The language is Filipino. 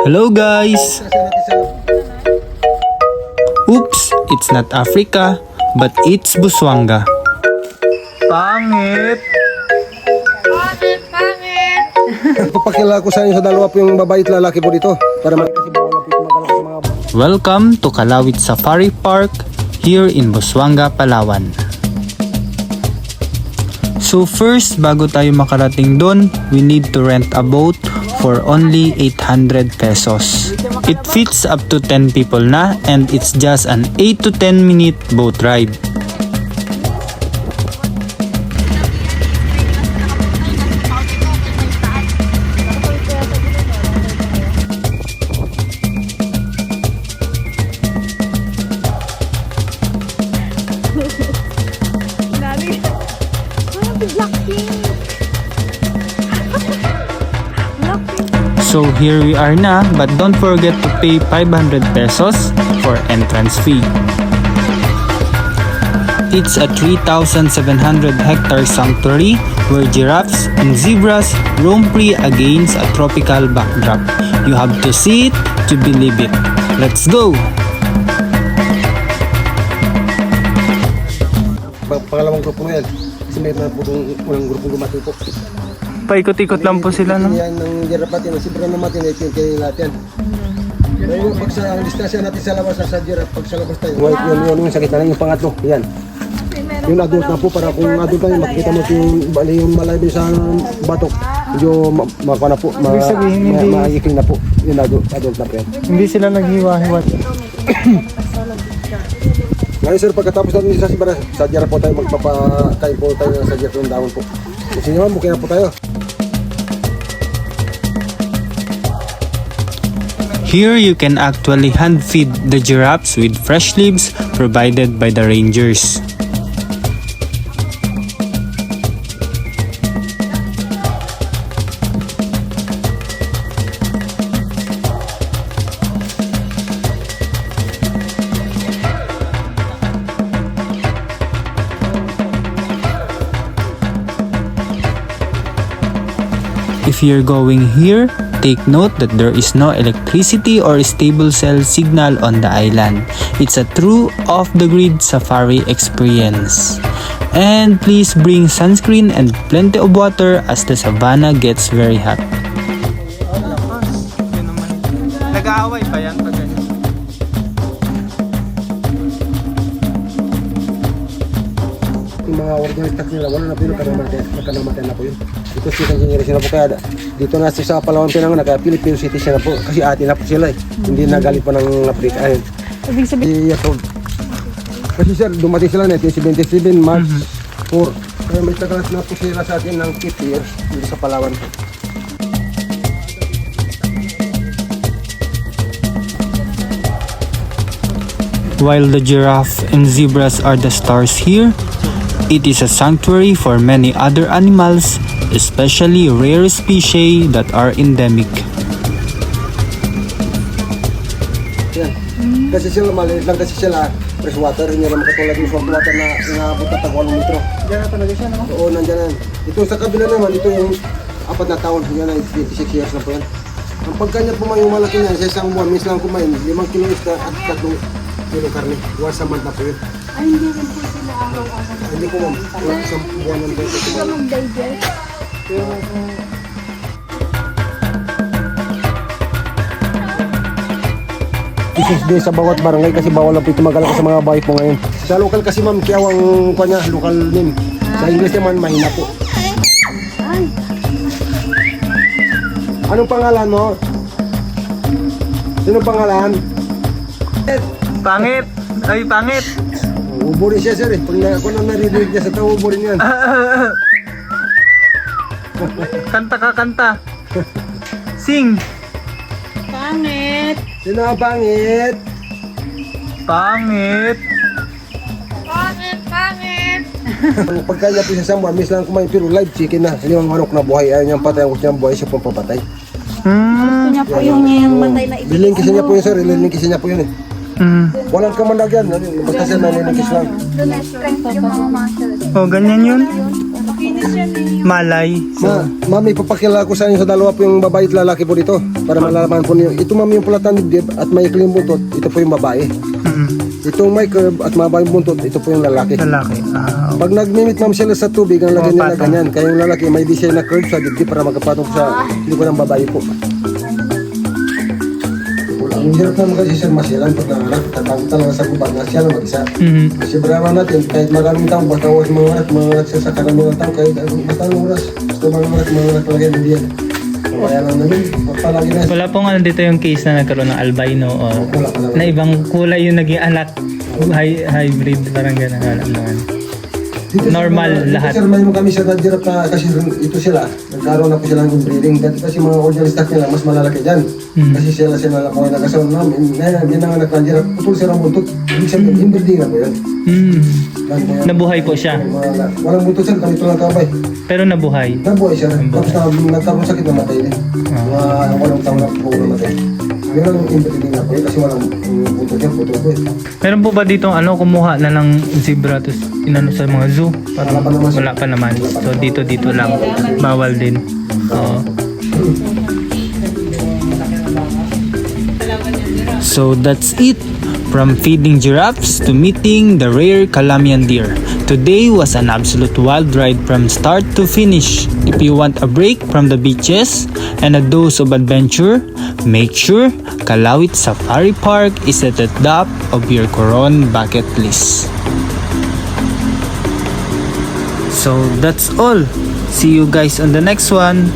Hello guys! Oops, it's not Africa, but it's Busuanga. Pangit! Papakilala ko sa inyo sa dalawa po yung babae at lalaki po dito para makita si bawal po magalaw sa mga. Welcome to Kalawit Safari Park here in Busuanga, Palawan. So first, bago tayo makarating doon, we need to rent a boat for only 800 pesos. It fits up to 10 people na and it's just an 8 to 10 minute boat ride. So here we are na, but don't forget to pay 500 pesos for entrance fee. It's a 3,700 hectare sanctuary where giraffes and zebras roam free against a tropical backdrop. You have to see it to believe it. Let's go! Pangalawang grupo na yan. Kasi may mga po unang grupo lumating po. Paikot-ikot lang po sila, no? Yan ng giraffe natin, ang sibra naman natin, ito yung kayo natin. Pero pag sa distansya natin sa labas sa giraffe, pag sa labas tayo. Yun yung sakit na yung pangatlo, yan. Yung adult na po, para kung adult tayo, makikita mo yung malayo sa batok. Medyo maka na po, maiikling na po. Yung adult na po yan. Hindi sila naghiwa-hiwat. Ngayon sir, pagkatapos natin sa giraffe po tayo, magpapakain po tayo sa giraffe ng dahon po. Kasi naman, bukay na po tayo. Here you can actually hand feed the giraffes with fresh leaves provided by the rangers. If you're going here, take note that there is no electricity or stable cell signal on the island. It's a true off-the-grid safari experience. And please bring sunscreen and plenty of water as the savannah gets very hot. Nag-aaway pa yan pag ganyan. Yung mga organic tax nila, wala na po yun, nakanamatay na po yun. Ito siya generation na po, kaya dito na sa Palawan Pinang, naka-Philippine citizen na po, kasi ate na po sila eh. Hindi nagaling pa ng Africa. Ayun. Ibig sabihin? Kasi sir, dumating sila na 1977, March 4. Kaya may tagalas na po sila sa atin ng 50 years dito sa Palawan po. While the giraffe and zebras are the stars here, it is a sanctuary for many other animals, especially rare species that are endemic. Yan. Kasi sila maliit lang kasi sila fresh water, hindi naman katulad ng salt water na inaabot na tag 1 metro. Diyan na talaga siya, no? Oo, nandiyan na. Ito sa kabila naman, ito yung 4 na taon, yan na 26 years na po yan. Ang pagkanya po yung malaki niyan, sa isang buwan, minsan lang kumain, 5 kilo isda at 3 kilo karne. Once a month na po yun. Ay, hindi rin po sila araw-araw. Hindi ko ma'am, isang buwan ng Hindi sila mag-digest. Isis din sa bawat barangay kasi bawal na po ito magalaw sa mga bahay po ngayon. Sa local kasi ma'am, Kiawang kanya, local name. Sa English naman, mahina po. Ay, Anong pangalan mo? Sino pangalan? Pangit! Ay, pangit! Ubo rin siya sir eh. Kung nang narinig niya sa tao, ubo rin yan. Kanta ka, kanta! Sing! pangit. Sino ang pangit? Pangit! Pangit. Ang pagkanya po siya sa mga, miss lang kumain pero live chicken na. Hindi mang manok na buhay. Ayaw niyang patay. Ang gusto niyang buhay siya pong papatay. Gusto niya po yung matay na ibig. Lilingkisin niya po yun sir. Lilingkisin niya po yun eh. Walang kamandag yan. Basta siya nalilingkis lang. Doon na strength yung mga muscles. Oh, ganyan yun? Malay. Ma'am, ipapakilala ko sa inyo sa dalawa po yung babae at lalaki po dito para malalaman po niyo. Ito ma'am yung pulatan dibdib at may ikling buntot, ito po yung babae. Itong may curve at mababa yung buntot, ito po yung lalaki. Lalaki. Pag nag-mimit ma'am sila sa tubig, ang lagyan nila patong. ganyan. Kaya yung lalaki may design na curve sa dibdib para magkapatong sa likod ng babae po. Ang hirap naman kasi sir masilan pag nanganak, tatawag talaga sa gubat na siya lang mag-isa. Kasi brama natin, kahit maraming tao, basta oras manganak siya sa karamihan tao, kahit basta ang oras, basta manganak talaga hindi yan. Kaya lang namin, palagi na Wala pong ano dito yung case na nagkaroon ng albino o wala. na ibang kulay yung naging anak. Hybrid, parang gano'n. Wala naman. Dito, Normal sir, lahat. Dito sir, may mo kami sa nadirap na kasi ito sila, nagkaroon na po sila ng breeding. Dati kasi mga original stock nila, mas malalaki dyan. Kasi sila kung nagkasawa namin, yan ang anak nadirap, putol sila ang buntot. Ibig sabihin, inbreeding na po yan. Yan po yan. Nabuhay po siya. Walang buntot sir, ganito lang kabay. Pero nabuhay. Nabuhay siya. Tapos nagkaroon sakit na matay din. Walang taon na po namatay. Yun ang inbreeding na po yun kasi walang buntot yan, putol po yun. Meron po ba dito kumuha na ng zebra tapos inano sa mga zoo? Parang wala pa naman. So dito lang. Bawal din. Oo. So that's it. From feeding giraffes to meeting the rare Calamian deer. Today was an absolute wild ride from start to finish. If you want a break from the beaches and a dose of adventure, make sure Kalawit Safari Park is at the top of your Coron bucket list. So that's all. See you guys on the next one.